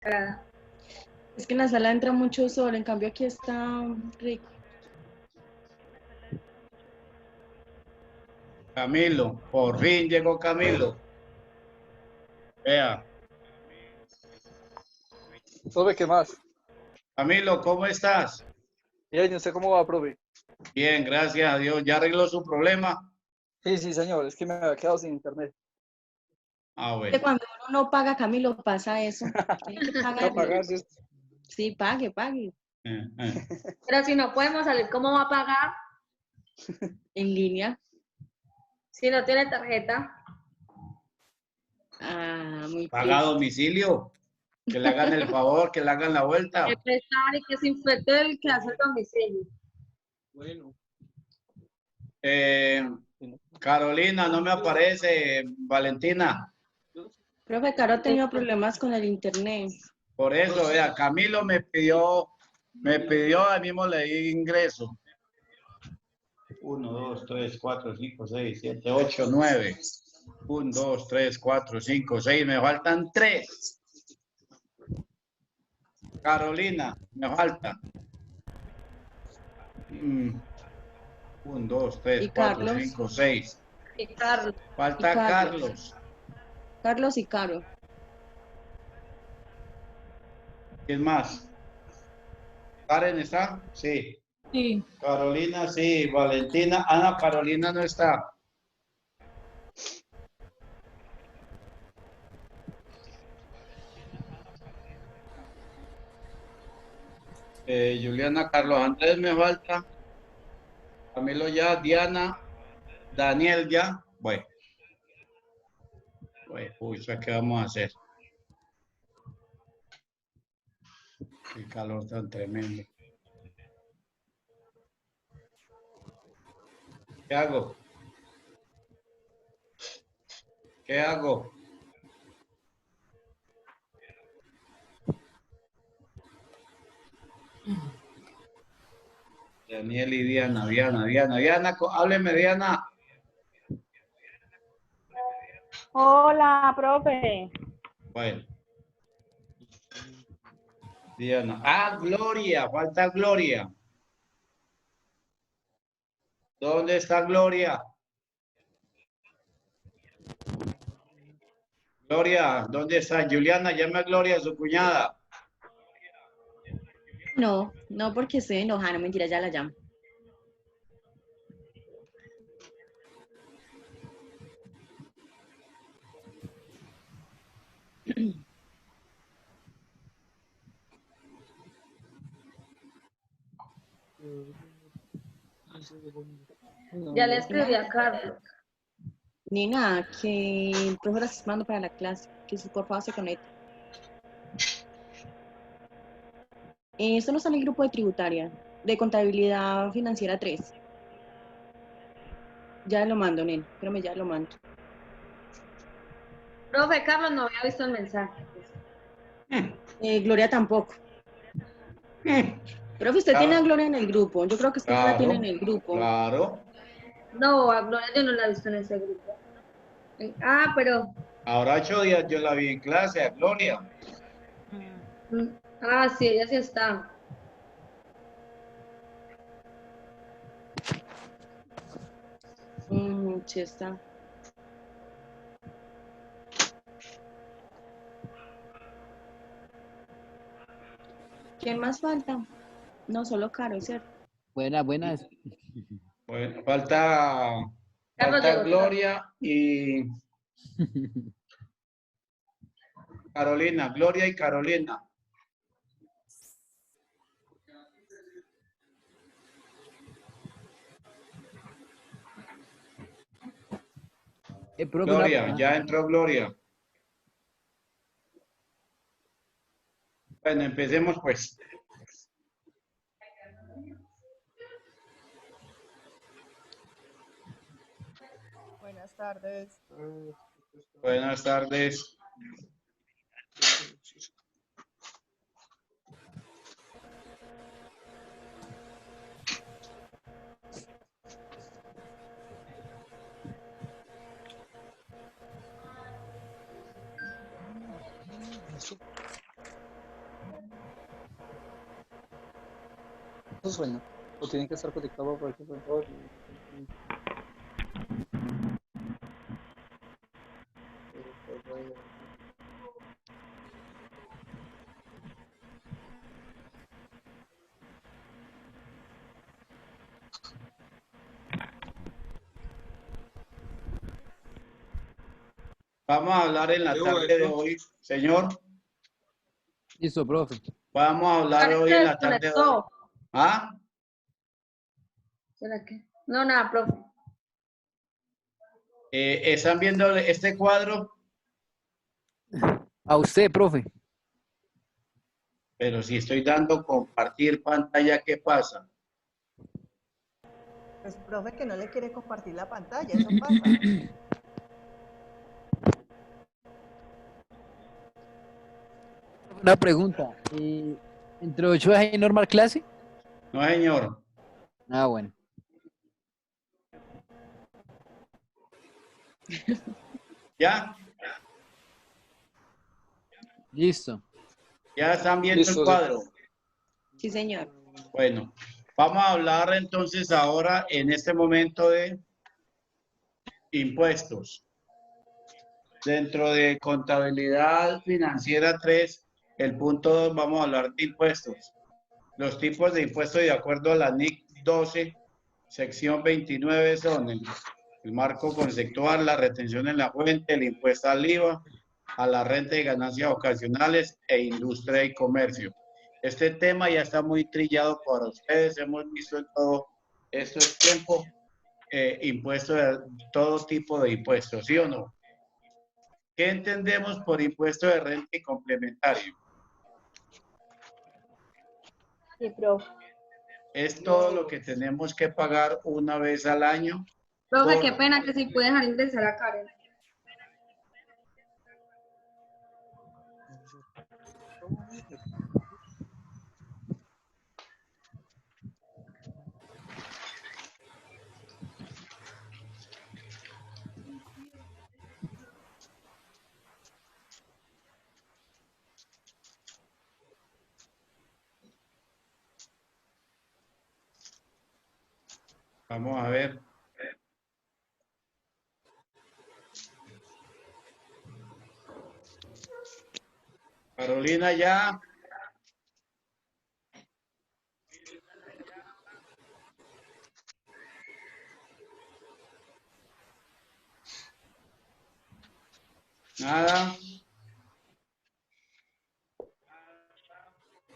Cara, Es que en la sala entra mucho sol, en cambio aquí está rico. Camilo, por fin llegó Camilo. Vea, Profe, ¿qué más? Camilo, ¿cómo estás? Bien, ¿y usted cómo va, profe? Bien, gracias a Dios. ¿Ya arregló su problema? Sí, sí, señor, es que me había quedado sin internet. Ah, Que bueno. cuando uno no paga, Camilo, pasa eso. Tiene que Toca pagarlo. pagar, ¿sí? Sí, pague, pague. Eh, eh. pero si no podemos salir, ¿cómo va a pagar En línea. si no tiene tarjeta? Ah, muy Paga a triste. domicilio. Que le hagan el favor, que le hagan la Que vuelta. prestar y que se infecte el que hace el domicilio. Bueno. Eh, Carolina, no me aparece. Valentina. Profe, Caro ha tenido problemas con el internet. Por eso, vea, Camilo me pidió, ahí mismo le di ingreso. 1, 2, 3, 4, 5, 6, 7, 8, 9. 1, 2, 3, 4, 5, 6. Me faltan 3. Carolina, me falta. 1, 2, 3, Y 4, Carlos. 5, 6. Y Carlos, Y Falta Carlos. Carlos. Carlos y Caro. ¿Quién más? ¿Karen está? Sí. Sí. Carolina, sí. Valentina. Ana Carolina no está. Juliana, Carlos Andrés me falta. Camilo ya. Diana. Daniel ya. Bueno. Pucha, ¿qué vamos a hacer? Qué calor tan tremendo. ¿Qué hago? ¿Qué hago? Daniel y Diana, Diana, hábleme, Diana. Hola, profe. Bueno, Diana. Ah, Gloria, falta Gloria. ¿Dónde está Gloria? Gloria, ¿dónde está? Juliana, llama a Gloria, su cuñada. No, no porque estoy enojada, no mentira, ya la llamo. ya le escribí a Carlos. Nina, que el profe la está esperando para la clase, que si por favor se conecte. Esto no está en el grupo de tributaria, de contabilidad financiera 3. Ya lo mando, Nen, espérame, ya lo mando. Profe, Carlos no había visto el mensaje. Gloria tampoco. Profe, usted tiene a Gloria en el grupo, yo creo que usted no la tiene en el grupo. Claro. No, a Gloria yo no la he visto en ese grupo. Ah, pero... Ahora 8 días yo la vi en clase, a Gloria. Ah, sí, ella sí está. Sí está. ¿Quién más falta? No, solo Caro, ¿cierto? Buenas, buenas. Bueno, Carlos falta llegó tarde. Gloria y Carolina, Gloria y Carolina. Profe, Gloria, ya entró Gloria. Bueno, empecemos pues. Buenas tardes. Buenas tardes. Eso suena. O tienen que estar conectados para que suene todo. Vamos a hablar en la tarde de hoy, señor. Listo, profe. Vamos a hablar Karen hoy se en la tarde de hoy. desconectó. ¿Ah? ¿Será que? No, nada, profe. ¿Están viendo este cuadro? A usted, profe. Pero si estoy dando compartir pantalla, ¿qué pasa? Pues, profe, que no le quiere compartir la pantalla, eso pasa. Una pregunta. ¿Entre 8 hay normal clase? No, señor. Ah, bueno. ¿Ya? Listo. ¿Ya están viendo Listo, el cuadro? Sí, señor. Bueno, vamos a hablar entonces ahora en este momento de impuestos. Dentro de contabilidad financiera 3, el punto 2, vamos a hablar de impuestos. Los tipos de impuestos de acuerdo a la NIC 12, sección 29 son el marco conceptual, la retención en la fuente, el impuesto al IVA, a la renta y ganancias ocasionales e industria y comercio. Este tema ya está muy trillado para ustedes, hemos visto en todo este tiempo impuestos de todo tipo de impuestos, ¿sí o no? ¿Qué entendemos por impuesto de renta y complementario? Sí, profe. Es todo lo que tenemos que pagar una vez al año. Profe, por- qué pena que si puede dejar ingresar a Karen. Vamos a ver. Carolina ya. Nada.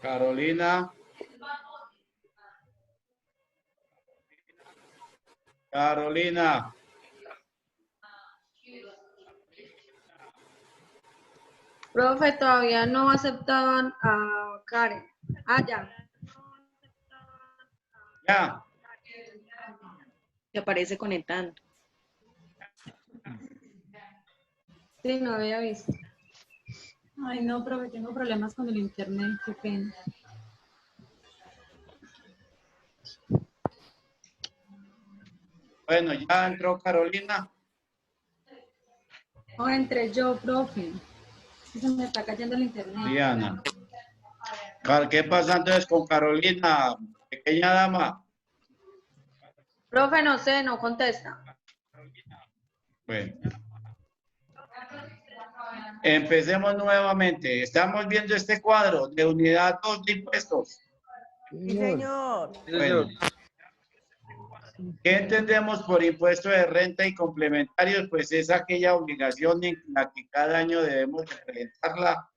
Carolina. Carolina. Profe, todavía no aceptaban a Karen. Ah, ya. Ya. Se aparece conectando. Sí, no había visto. Ay, no, profe, tengo problemas con el internet, qué pena. Bueno, ya entró Carolina. No, entre yo, profe. Sí, se me está cayendo el internet. Diana. ¿Qué pasa entonces con Carolina, pequeña dama? Profe, no sé, no contesta. Bueno. Empecemos nuevamente. Estamos viendo este cuadro de unidad 2 de impuestos. Sí, señor. Bueno. ¿Qué entendemos por impuesto de renta y complementarios? Pues es aquella obligación en la que cada año debemos de presentar la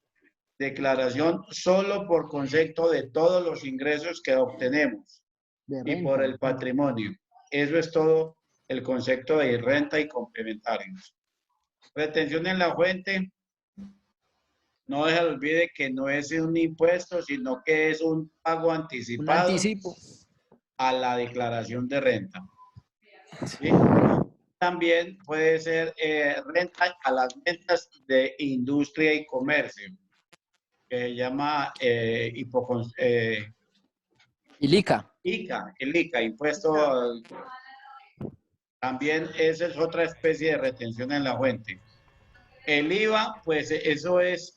declaración solo por concepto de todos los ingresos que obtenemos De y por renta. el patrimonio. Eso es todo el concepto de renta y complementarios. Retención en la fuente. No se olvide que no es un impuesto, sino que es un pago Un anticipado anticipo. a la declaración de renta. ¿Sí? También puede ser renta a las ventas de industria y comercio, que se llama ILICA. ICA, el ICA, impuesto. También esa es otra especie de retención en la fuente. El IVA, pues eso es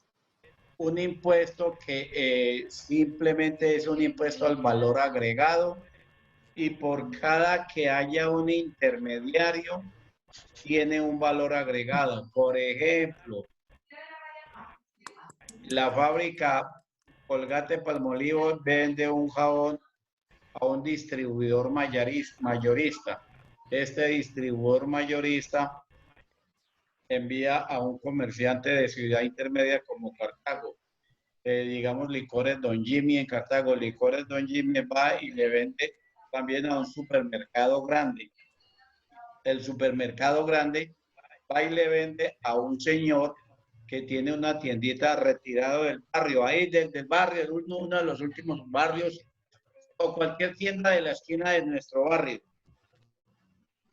un impuesto que simplemente es un impuesto al valor agregado y por cada que haya un intermediario tiene un valor agregado. Por ejemplo, la fábrica Colgate Palmolive vende un jabón a un distribuidor mayorista. Este distribuidor mayorista envía a un comerciante de ciudad intermedia como Cartago. Digamos, Licores Don Jimmy en Cartago. Licores Don Jimmy va y le vende también a un supermercado grande. El supermercado grande va y le vende a un señor que tiene una tiendita retirado del barrio, ahí desde el barrio, uno de los últimos barrios, o cualquier tienda de la esquina de nuestro barrio.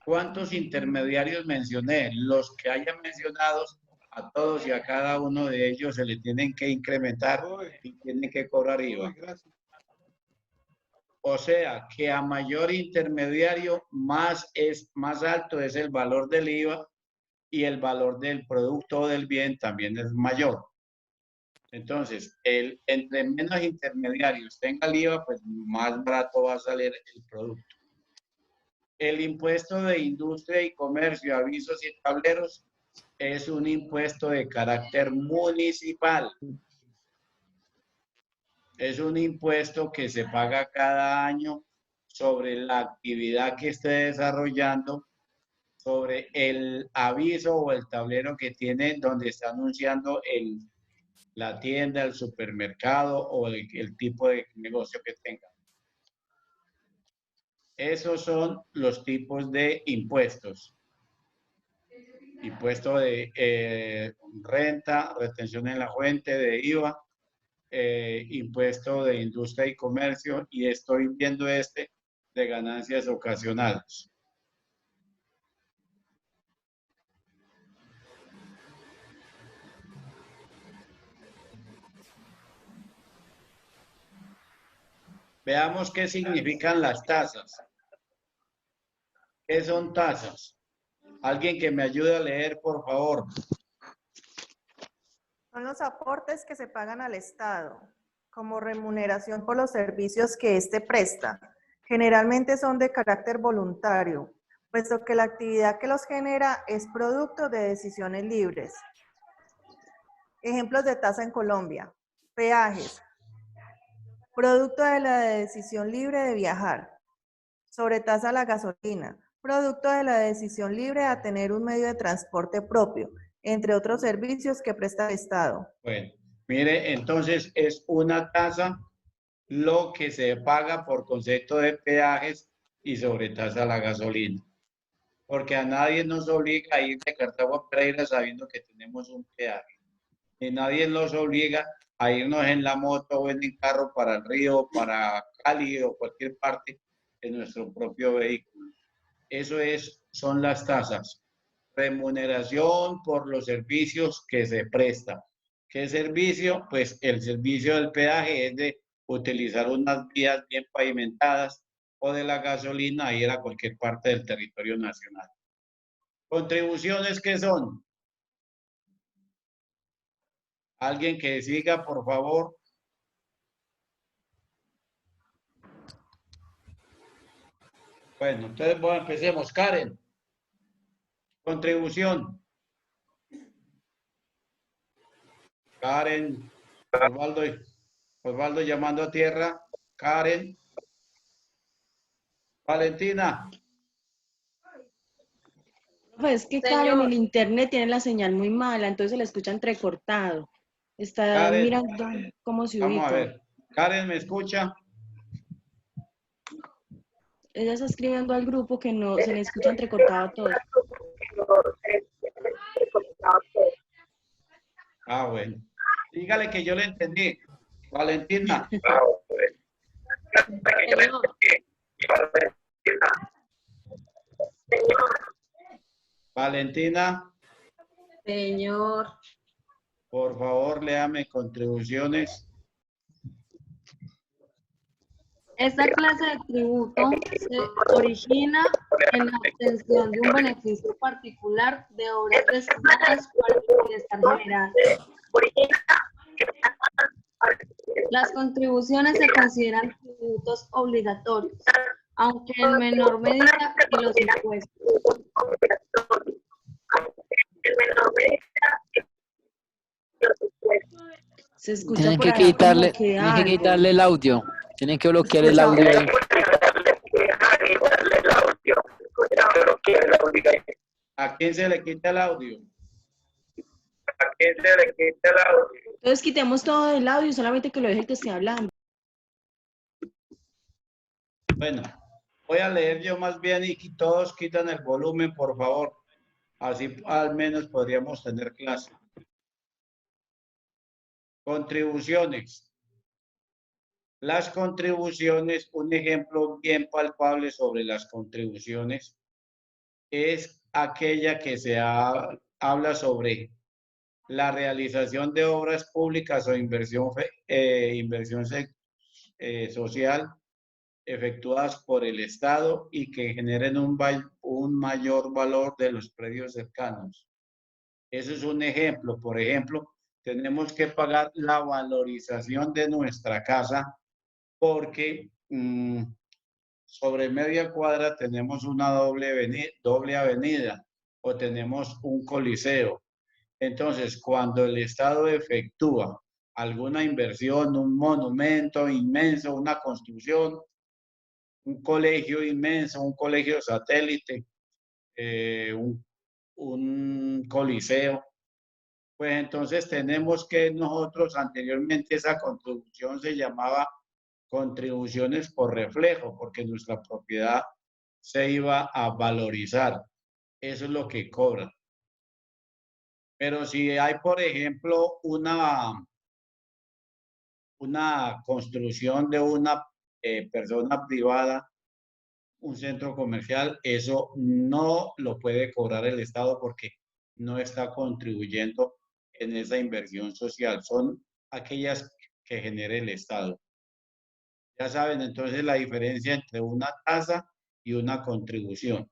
¿Cuántos intermediarios mencioné? Los que hayan mencionado, a todos y a cada uno de ellos se le tienen que incrementar y tienen que cobrar IVA. O sea, que a mayor intermediario, más alto es el valor del IVA y el valor del producto o del bien también es mayor. Entonces, entre menos intermediarios tenga el IVA, pues más barato va a salir el producto. El impuesto de industria y comercio, avisos y tableros es un impuesto de carácter municipal. Es un impuesto que se paga cada año sobre la actividad que esté desarrollando, sobre el aviso o el tablero que tiene donde está anunciando la tienda, el supermercado o el tipo de negocio que tenga. Esos son los tipos de impuestos. Impuesto de renta, retención en la fuente, de IVA, impuesto de industria y comercio, y estoy viendo de ganancias ocasionales. Veamos qué significan las tasas. ¿Qué son tasas? Alguien que me ayude a leer, por favor. Son los aportes que se pagan al Estado como remuneración por los servicios que éste presta. Generalmente son de carácter voluntario, puesto que la actividad que los genera es producto de decisiones libres. Ejemplos de tasa en Colombia. Peajes. Producto de la decisión libre de viajar. Sobretasa a la gasolina. Producto de la decisión libre a tener un medio de transporte propio, entre otros servicios que presta el Estado. Bueno, mire, entonces es una tasa lo que se paga por concepto de peajes y sobretasa a la gasolina. Porque a nadie nos obliga a ir de Cartago a Pereira sabiendo que tenemos un peaje. Y nadie nos obliga a irnos en la moto o en el carro para el río, para Cali o cualquier parte de nuestro propio vehículo. Eso son las tasas. Remuneración por los servicios que se prestan. ¿Qué servicio? Pues el servicio del peaje es de utilizar unas vías bien pavimentadas o de la gasolina ir a cualquier parte del territorio nacional. ¿Contribuciones qué son? Alguien que siga, por favor. Bueno, entonces empecemos. Karen. Contribución. Karen. Osvaldo llamando a tierra. Karen. Valentina. Pues es que Karen, el internet tiene la señal muy mala, entonces se la escucha entrecortado. Está Karen, mirando cómo se ubica. Vamos a ver. Karen, ¿me escucha? Ella está escribiendo al grupo que no se le escucha entrecortado todo. Ah, bueno. Dígale que yo le entendí. Valentina. Valentina. Señor. Por favor, léame contribuciones. Esta clase de tributo se origina en la obtención de un beneficio particular de obras destinadas para el bienestar general. Las contribuciones se consideran tributos obligatorios, aunque en menor medida que los impuestos. Se escucha Tienen por que ahí como que tienen que algo. quitarle el audio. Tienen que bloquear el Escucha. audio ahí. ¿A quién se le quita el audio? Entonces quitemos todo el audio, solamente que lo deje el que esté hablando. Bueno, voy a leer yo más bien y todos quitan el volumen, por favor. Así al menos podríamos tener clase. Contribuciones. Las contribuciones, un ejemplo bien palpable sobre las contribuciones es aquella que habla sobre la realización de obras públicas o inversión social efectuadas por el Estado y que generen un mayor valor de los predios cercanos. Eso es un ejemplo. Por ejemplo, tenemos que pagar la valorización de nuestra casa porque sobre media cuadra tenemos una doble avenida o tenemos un coliseo. Entonces, cuando el Estado efectúa alguna inversión, un monumento inmenso, una construcción, un colegio inmenso, un colegio satélite, un coliseo, pues entonces tenemos que nosotros anteriormente esa contribución se llamaba contribuciones por reflejo, porque nuestra propiedad se iba a valorizar. Eso es lo que cobran. Pero si hay, por ejemplo, una construcción de una persona privada, un centro comercial, eso no lo puede cobrar el Estado porque no está contribuyendo en esa inversión social. Son aquellas que genera el Estado. Ya saben entonces la diferencia entre una tasa y una contribución.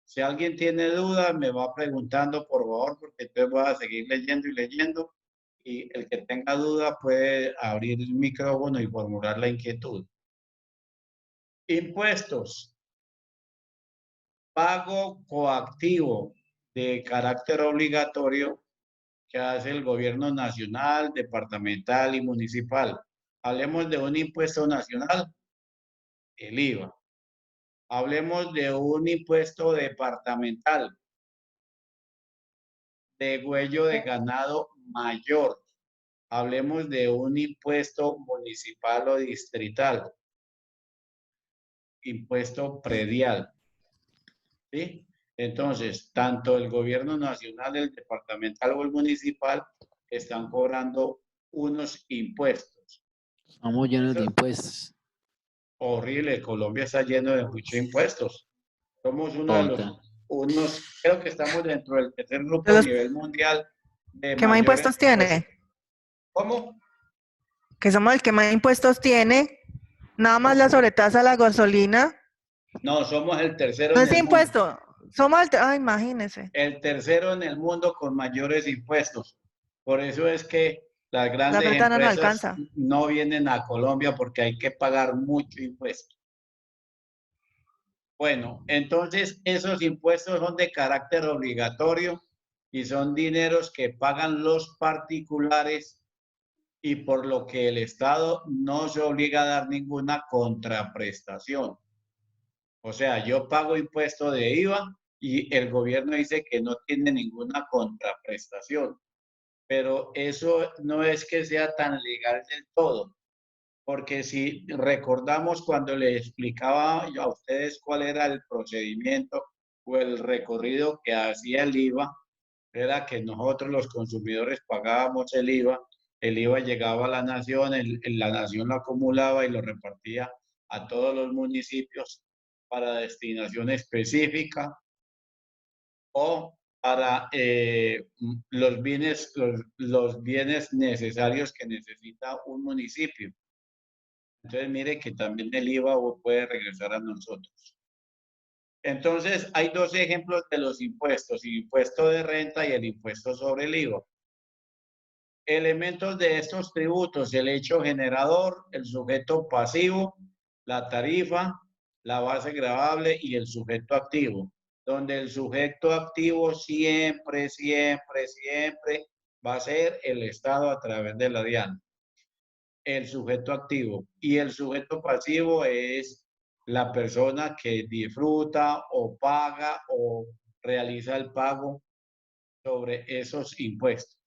Si alguien tiene dudas, me va preguntando, por favor, porque entonces voy a seguir leyendo y leyendo. Y el que tenga duda puede abrir el micrófono y formular la inquietud. Impuestos. Pago coactivo de carácter obligatorio que hace el gobierno nacional, departamental y municipal. Hablemos de un impuesto nacional, el IVA. Hablemos de un impuesto departamental, de huello de ganado mayor. Hablemos de un impuesto municipal o distrital, impuesto predial. ¿Sí? Entonces, tanto el gobierno nacional, el departamental o el municipal están cobrando unos impuestos. Estamos llenos de impuestos. Horrible, Colombia está lleno de muchos impuestos. Somos uno de los, creo que estamos dentro del tercer grupo a nivel mundial de ¿Qué más impuestos tiene? ¿Cómo? Que somos el que más impuestos tiene. Nada más la sobretasa a la gasolina. No, somos el tercero No en es el impuesto. mundo. Somos imagínese. El tercero en el mundo con mayores impuestos. Por eso es que las La grandes plata no nos empresas alcanza. no vienen a Colombia porque hay que pagar mucho impuesto. Bueno, entonces esos impuestos son de carácter obligatorio y son dineros que pagan los particulares y por lo que el Estado no se obliga a dar ninguna contraprestación. O sea, yo pago impuesto de IVA y el gobierno dice que no tiene ninguna contraprestación. Pero eso no es que sea tan legal del todo. Porque si recordamos cuando les explicaba yo a ustedes cuál era el procedimiento o el recorrido que hacía el IVA, era que nosotros los consumidores pagábamos el IVA llegaba a la nación, la nación lo acumulaba y lo repartía a todos los municipios para destinación específica o para los bienes necesarios que necesita un municipio. Entonces, mire que también el IVA puede regresar a nosotros. Entonces, hay dos ejemplos de los impuestos, el impuesto de renta y el impuesto sobre el IVA. Elementos de estos tributos: el hecho generador, el sujeto pasivo, la tarifa, la base gravable y el sujeto activo, donde el sujeto activo siempre va a ser el Estado a través de la DIAN. El sujeto activo y el sujeto pasivo es la persona que disfruta o paga o realiza el pago sobre esos impuestos.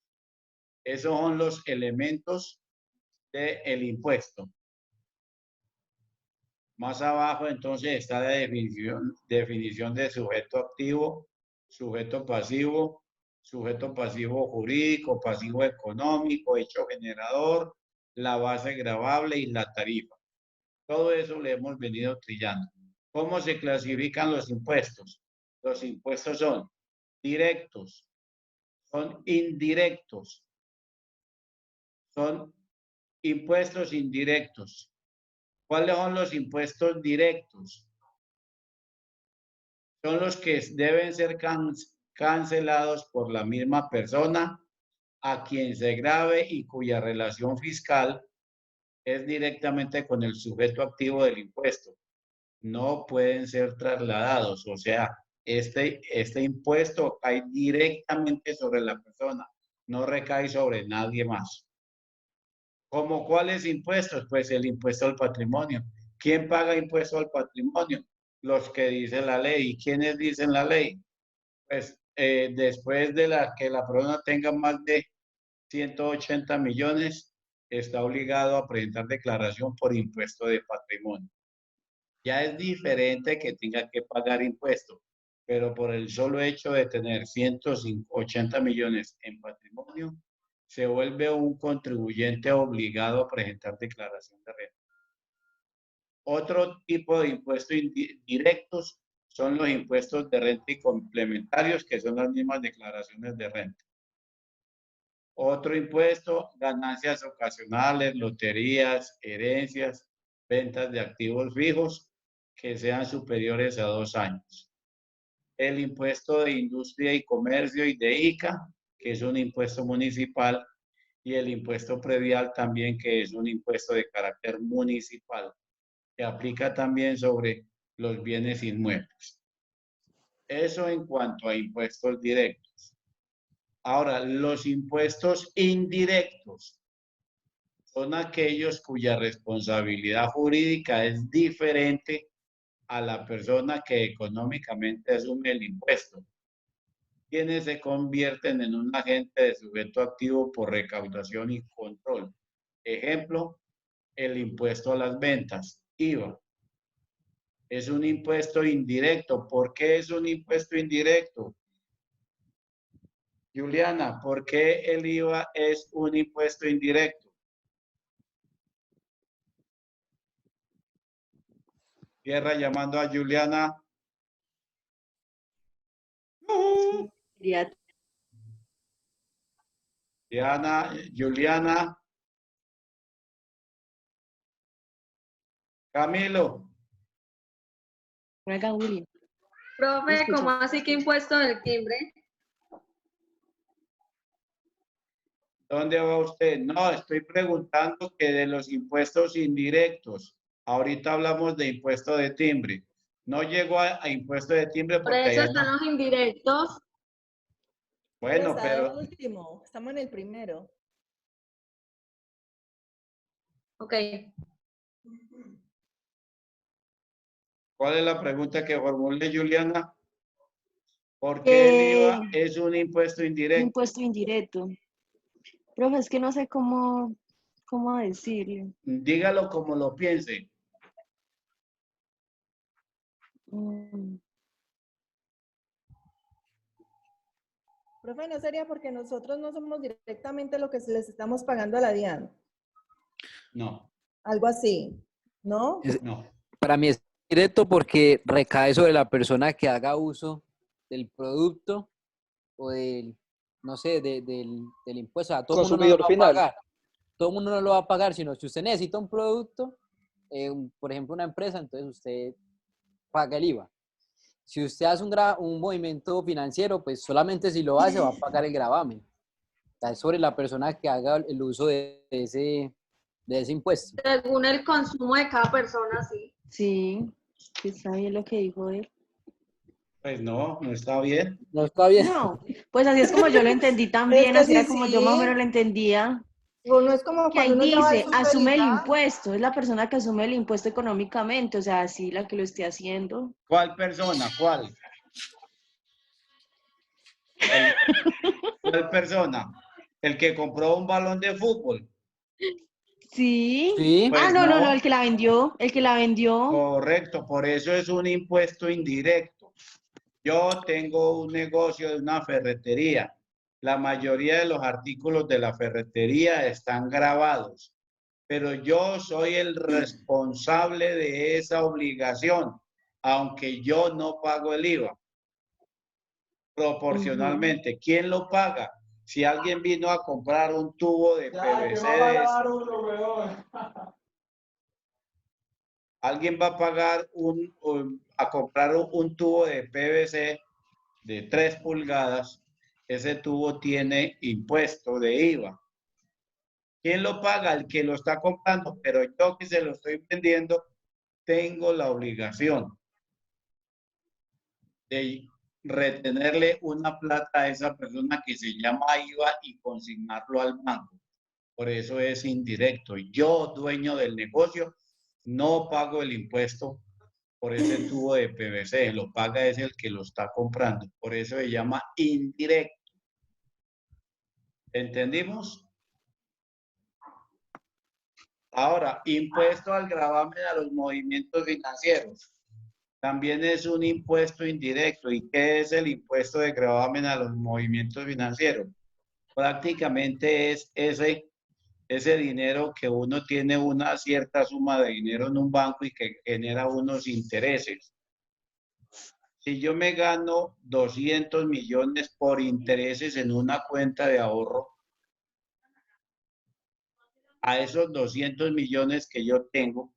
Esos son los elementos del impuesto. Más abajo entonces está la definición de sujeto activo, sujeto pasivo jurídico, pasivo económico, hecho generador, la base gravable y la tarifa. Todo eso le hemos venido trillando. ¿Cómo se clasifican los impuestos? Los impuestos son directos, son indirectos, son impuestos indirectos. ¿Cuáles son los impuestos directos? Son los que deben ser cancelados por la misma persona a quien se grave y cuya relación fiscal es directamente con el sujeto activo del impuesto. No pueden ser trasladados, o sea, este impuesto cae directamente sobre la persona, no recae sobre nadie más. ¿Cómo cuáles impuestos? Pues el impuesto al patrimonio. ¿Quién paga impuesto al patrimonio? Los que dice la ley. ¿Y quiénes dicen la ley? Pues después de que la persona tenga más de 180 millones, está obligado a presentar declaración por impuesto de patrimonio. Ya es diferente que tenga que pagar impuesto, pero por el solo hecho de tener 180 millones en patrimonio, se vuelve un contribuyente obligado a presentar declaración de renta. Otro tipo de impuestos indirectos son los impuestos de renta y complementarios, que son las mismas declaraciones de renta. Otro impuesto, ganancias ocasionales, loterías, herencias, ventas de activos fijos que sean superiores a 2 años. El impuesto de industria y comercio y de ICA, que es un impuesto municipal, y el impuesto predial también, que es un impuesto de carácter municipal, que aplica también sobre los bienes inmuebles. Eso en cuanto a impuestos directos. Ahora, los impuestos indirectos son aquellos cuya responsabilidad jurídica es diferente a la persona que económicamente asume el impuesto, quienes se convierten en un agente de sujeto activo por recaudación y control. Ejemplo, el impuesto a las ventas, IVA. Es un impuesto indirecto. ¿Por qué es un impuesto indirecto? Juliana, ¿por qué el IVA es un impuesto indirecto? Tierra llamando a Juliana. Diana, Juliana. Camilo. Willy. Profe, ¿cómo así que impuesto del timbre? ¿Dónde va usted? No, estoy preguntando que de los impuestos indirectos. Ahorita hablamos de impuesto de timbre. No llegó a impuesto de timbre Por porque eso allá están no. los indirectos. Bueno, está pero el último, estamos en el primero. Ok. ¿cuál es la pregunta que formule Juliana? ¿Por qué el IVA es un impuesto indirecto? Impuesto indirecto. Profe, es que no sé cómo decirle. Dígalo como lo piense. Profe, ¿no sería porque nosotros no somos directamente lo que les estamos pagando a la DIAN? No, Algo así, ¿no? no. Para mí es directo porque recae sobre la persona que haga uso del producto o del, no sé, del impuesto. O sea, todo el mundo no lo Consumidor va a final. pagar. Todo el mundo no lo va a pagar, sino si usted necesita un producto, por ejemplo, una empresa, entonces usted paga el IVA. Si usted hace un movimiento financiero, pues solamente si lo hace va a pagar el gravamen. recae sobre la persona que haga el uso de ese impuesto. Según el consumo de cada persona, sí. Sí, sí está bien lo que dijo él. Pues no, no está bien. No está bien. No, pues así es como yo lo entendí también, así sí, era como yo más o sí. menos lo entendía. Uno es como Que ahí cuando uno ya va al dice, súper asume y el ya. impuesto, es la persona que asume el impuesto económicamente, o sea, así la que lo esté haciendo. ¿Cuál persona? ¿Cuál? ¿Cuál persona? ¿El que compró un balón de fútbol? Sí. Sí, Ah, Pues no, no, no, no, el que la vendió. correcto, por eso es un impuesto indirecto. Yo tengo un negocio de una ferretería. La mayoría de los artículos de la ferretería están grabados, pero yo soy el responsable de esa obligación, aunque yo no pago el IVA. Ujú. Proporcionalmente, ¿quién lo paga? Si alguien vino a comprar un tubo de PVC, alguien va a pagar a comprar un tubo de PVC de 3 pulgadas, ese tubo tiene impuesto de IVA. ¿Quién lo paga? El que lo está comprando, pero yo que se lo estoy vendiendo, tengo la obligación de retenerle una plata a esa persona que se llama IVA y consignarlo al banco. Por eso es indirecto. Yo, dueño del negocio, no pago el impuesto por ese tubo de PVC, lo paga es el que lo está comprando. Por eso se llama indirecto. ¿Entendimos? Ahora, impuesto al gravamen a los movimientos financieros. También es un impuesto indirecto. ¿Y qué es el impuesto de gravamen a los movimientos financieros? Prácticamente es ese dinero que uno tiene una cierta suma de dinero en un banco y que genera unos intereses. Si yo me gano 200 millones por intereses en una cuenta de ahorro, a esos 200 millones que yo tengo,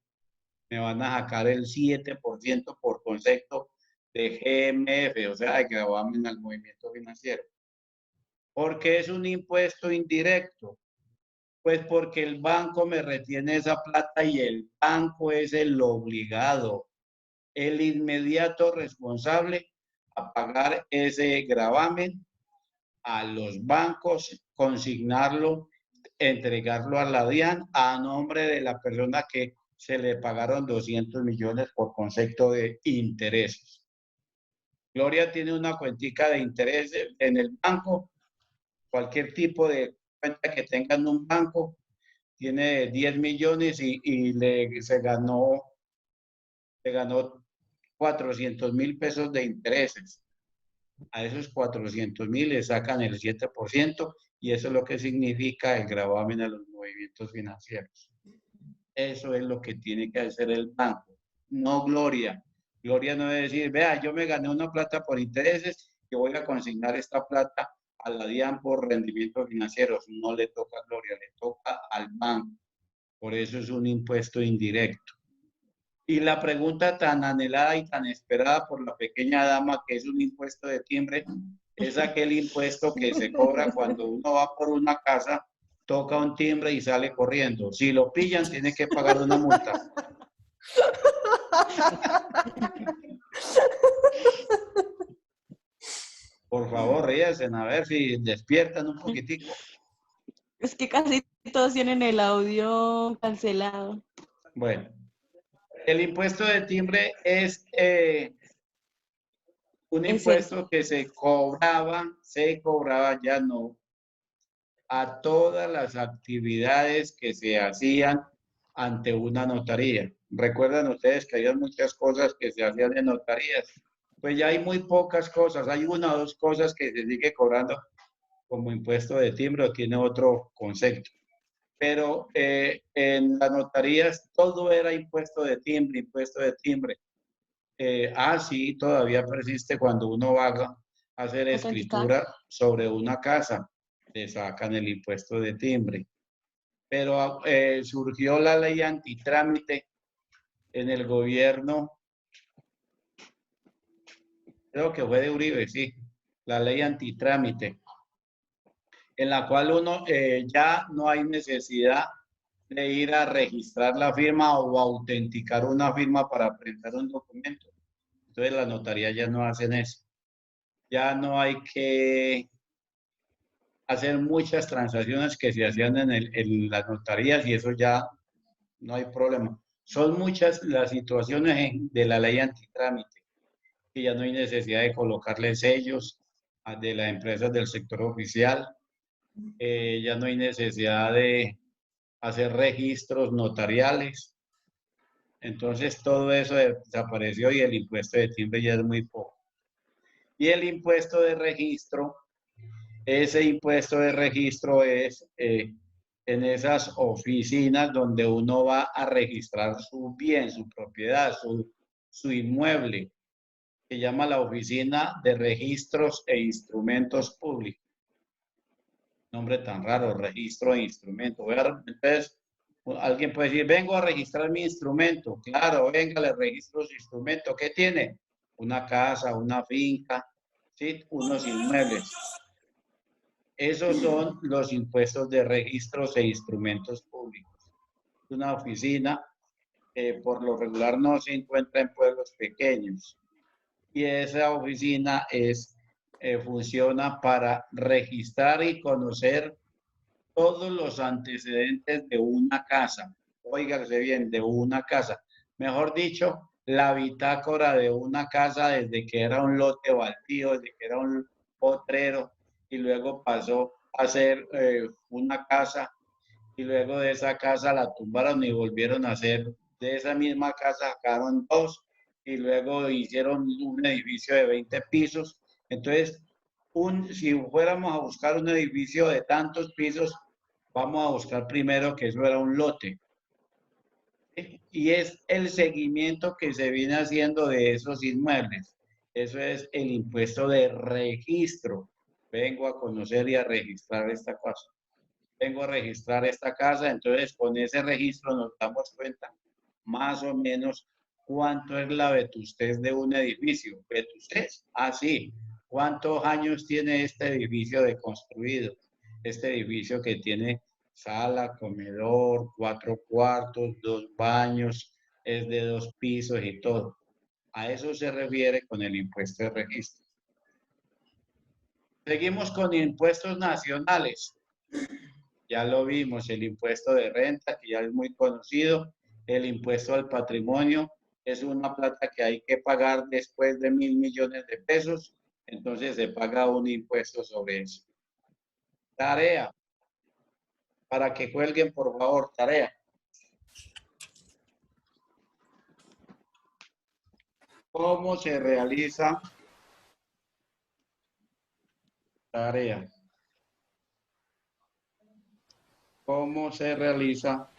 me van a sacar el 7% por concepto de GMF, o sea, de gravamen al movimiento financiero. ¿Por qué es un impuesto indirecto? Pues porque el banco me retiene esa plata y el banco es el obligado, el inmediato responsable a pagar ese gravamen a los bancos, consignarlo, entregarlo a la DIAN a nombre de la persona que se le pagaron 200 millones por concepto de intereses. Gloria tiene una cuentica de intereses en el banco, cualquier tipo de cuenta que tenga en un banco, tiene 10 millones y se ganó 400.000 pesos de intereses. A esos 400.000 le sacan el 7% y eso es lo que significa el gravamen a los movimientos financieros. Eso es lo que tiene que hacer el banco, no Gloria. Gloria no debe decir, vea, yo me gané una plata por intereses, yo voy a consignar esta plata a la DIAN por rendimientos financieros. No le toca a Gloria, le toca al banco. Por eso es un impuesto indirecto. Y la pregunta tan anhelada y tan esperada por la pequeña dama, que es un impuesto de timbre, es aquel impuesto que se cobra cuando uno va por una casa, toca un timbre y sale corriendo. Si lo pillan, tiene que pagar una multa. Por favor, ríanse, a ver si despiertan un poquitico. Es que casi todos tienen el audio cancelado. Bueno, el impuesto de timbre es un Es el impuesto que se cobraba, ya no, a todas las actividades que se hacían ante una notaría. Recuerdan ustedes que había muchas cosas que se hacían en notarías. Pues ya hay muy pocas cosas, hay una o dos cosas que se sigue cobrando como impuesto de timbre o tiene otro concepto. Pero en las notarías todo era impuesto de timbre, impuesto de timbre. Sí, todavía persiste cuando uno va a hacer autenticar. escritura sobre una casa, le sacan el impuesto de timbre. Pero surgió la ley antitrámite en el gobierno, creo que fue de Uribe, sí, la ley antitrámite. en la cual uno ya no hay necesidad de ir a registrar la firma o autenticar una firma para presentar un documento. Entonces las notarías ya no hacen eso. Ya no hay que hacer muchas transacciones que se hacían en las notarías y eso ya no hay problema. Son muchas las situaciones de la ley antitrámite, que ya no hay necesidad de colocarle sellos de las empresas del sector oficial, ya no hay necesidad de hacer registros notariales. Entonces todo eso desapareció y el impuesto de timbre ya es muy poco. Y el impuesto de registro, ese impuesto de registro es en esas oficinas donde uno va a registrar su bien, su propiedad, su inmueble, que llama la Oficina de Registros e Instrumentos Públicos. Nombre tan raro, registro e instrumento. Entonces, alguien puede decir, vengo a registrar mi instrumento. Claro, venga, le registro su instrumento. ¿Qué tiene? Una casa, una finca, ¿sí? Unos inmuebles. Esos son los impuestos de registros e instrumentos públicos. Una oficina, por lo regular, no se encuentra en pueblos pequeños. Y esa oficina funciona para registrar y conocer todos los antecedentes de una casa. Óigase bien, de una casa. Mejor dicho, la bitácora de una casa desde que era un lote baldío, desde que era un potrero, y luego pasó a ser una casa, y luego de esa casa la tumbaron y volvieron a hacer, de esa misma casa sacaron dos, y luego hicieron un edificio de 20 pisos. Entonces, si fuéramos a buscar un edificio de tantos pisos, vamos a buscar primero que eso era un lote. Y es el seguimiento que se viene haciendo de esos inmuebles. Eso es el impuesto de registro. Vengo a conocer y a registrar esta casa. Vengo a registrar esta casa, entonces con ese registro nos damos cuenta más o menos cuánto es la vetustez de un edificio. ¿Vetustez? Ah, sí. ¿Cuántos años tiene este edificio de construido? Este edificio que tiene sala, comedor, 4 cuartos, 2 baños, es de 2 pisos y todo. A eso se refiere con el impuesto de registro. Seguimos con impuestos nacionales. Ya lo vimos, el impuesto de renta, que ya es muy conocido. El impuesto al patrimonio es una plata que hay que pagar después de 1.000 millones de pesos. Entonces se paga un impuesto sobre eso. Tarea. Para que cuelguen, por favor, tarea. ¿Cómo se realiza tarea? ¿Cómo se realiza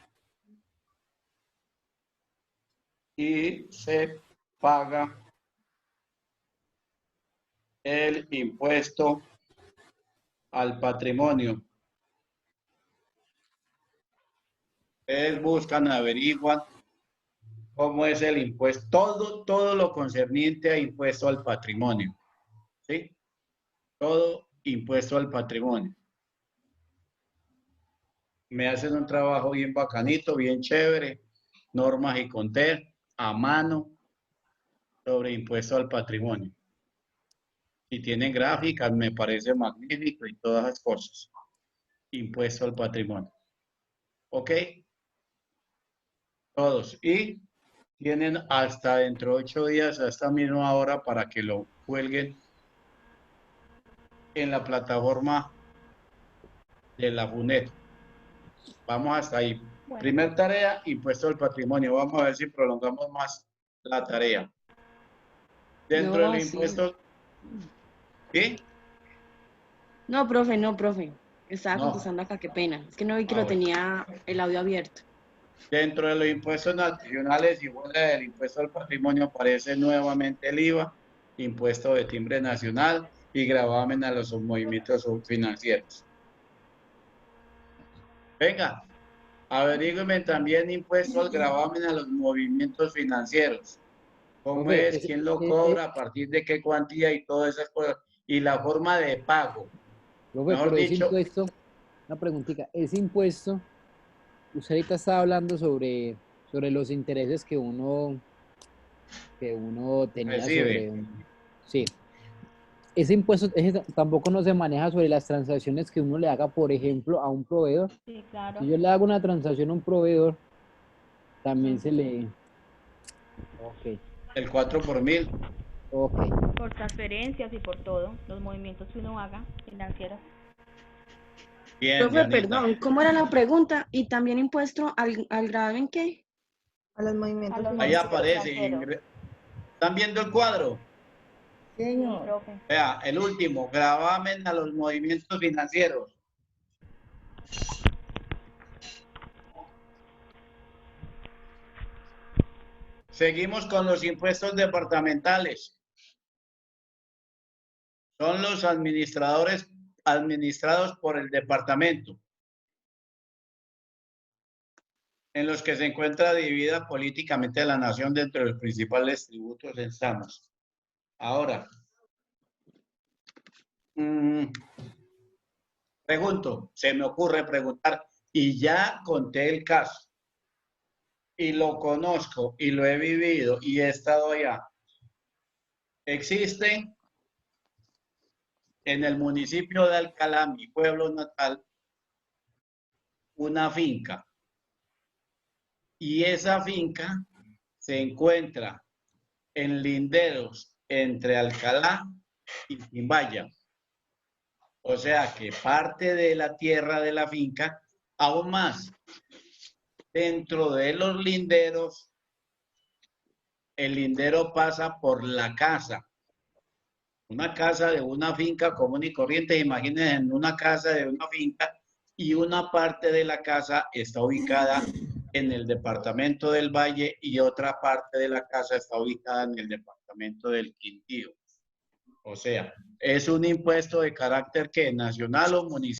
y se paga el impuesto al patrimonio? Ustedes buscan, averiguan cómo es el impuesto, todo lo concerniente a impuesto al patrimonio, ¿sí? Todo impuesto al patrimonio. Me hacen un trabajo bien bacanito, bien chévere, normas y conter, a mano, sobre impuesto al patrimonio. Si tienen gráficas, me parece magnífico y todas las cosas. Impuesto al patrimonio. ¿Ok? Todos. Y tienen hasta dentro de 8 días, a esta misma hora, para que lo cuelguen en la plataforma de la FUNET. Vamos hasta ahí. Bueno. Primer tarea, impuesto al patrimonio. Vamos a ver si prolongamos más la tarea. Dentro No, del impuesto... ¿Sí? No, profe, no, profe. Estaba No. contestando acá, qué pena. Es que no vi que lo bueno. tenía el audio abierto. Dentro de los impuestos nacionales, igual del impuesto al patrimonio, aparece nuevamente el IVA, impuesto de timbre nacional y gravamen a los movimientos financieros. Venga, averígüenme también impuesto al gravamen a los movimientos financieros. ¿Cómo es? ¿Quién lo cobra? ¿A partir de qué cuantía? Y todas esas cosas. Y la forma de pago. Profe, pero ese impuesto Una preguntita, ese impuesto, usted ahorita estaba hablando sobre los intereses que uno tenía Recibe. sobre, sí, ese impuesto tampoco no se maneja sobre las transacciones que uno le haga, por ejemplo, a un proveedor. Sí, claro. Si yo le hago una transacción a un proveedor, también se le... Ok, El 4 por 1000. ok. Por transferencias y por todo, los movimientos que uno haga financieros. Bien, Profe, Janita. perdón, ¿cómo era la pregunta? ¿Y también impuesto al gravamen qué? A los movimientos los Ahí movimientos financieros. aparece. ¿Están viendo el cuadro? Sí, Señor. profe. Vea, el último, gravamen a los movimientos financieros. Seguimos con los impuestos departamentales. Son los administradores administrados por el departamento, en los que se encuentra dividida políticamente la nación dentro de los principales tributos estamos. Ahora, pregunto, se me ocurre preguntar, y ya conté el caso, y lo conozco, y lo he vivido, y he estado allá. Existe en el municipio de Alcalá, mi pueblo natal, una finca. Y esa finca se encuentra en linderos entre Alcalá y Quimbaya. O sea que parte de la tierra de la finca, aún más, dentro de los linderos, el lindero pasa por la casa. Una casa de una finca común y corriente, imagínense en una casa de una finca y una parte de la casa está ubicada en el departamento del Valle y otra parte de la casa está ubicada en el departamento del Quindío. O sea, es un impuesto de carácter que nacional o municipal.